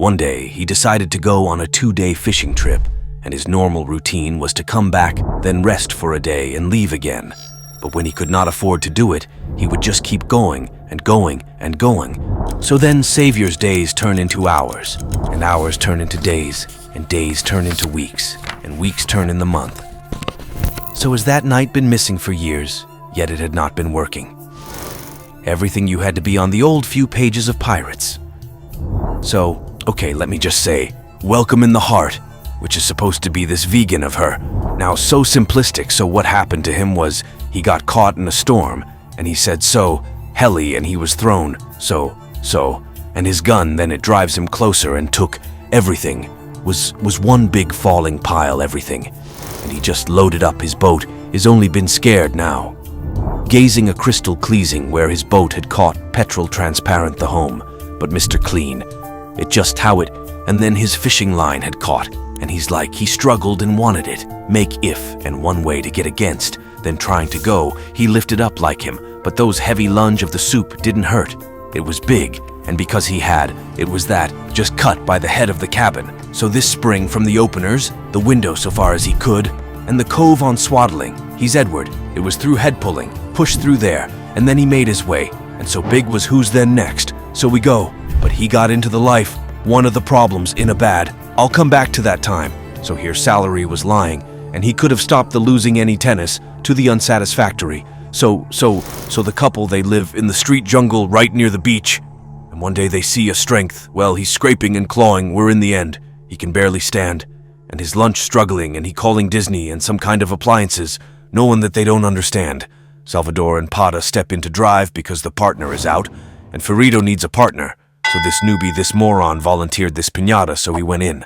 One day, he decided to go on a 2-day fishing trip, and his normal routine was to come back, then rest for a day and leave again. But when he could not afford to do it, he would just keep going and going and going. So then Savior's days turn into hours, and hours turn into days, and days turn into weeks, and weeks turn in the month. So has that night been missing for years, yet it had not been working. Everything you had to be on the old few pages of Pirates. So, okay, let me just say, welcome in the heart, which is supposed to be this vegan of her. Now, so simplistic, so what happened to him was he got caught in a storm, and he said so, heli, and he was thrown, so, and his gun, then it drives him closer and took everything, was one big falling pile, everything. And he just loaded up his boat, is only been scared now. Gazing a crystal cleasing where his boat had caught petrol transparent the home, but Mr. Clean, it just how it, and then his fishing line had caught, and he's like, he struggled and wanted it, make if, and one way to get against, then trying to go, he lifted up like him, but those heavy lunge of the soup didn't hurt. It was big, and because he had, it was that, just cut by the head of the cabin. So this spring from the openers, the window so far as he could, and the cove on swaddling, he's Edward, it was through head pulling, pushed through there, and then he made his way, and so big was who's then next, so we go. But he got into the life, one of the problems in a bad, I'll come back to that time. So here salary was lying, and he could have stopped the losing any tennis to the unsatisfactory. So the couple, they live in the street jungle right near the beach. And one day they see a strength, well, he's scraping and clawing, we're in the end. He can barely stand, and his lunch struggling, and he calling Disney and some kind of appliances, knowing that they don't understand. Salvador and Pata step into drive because the partner is out, and Ferrito needs a partner. So this newbie, this moron, volunteered this piñata, so he went in.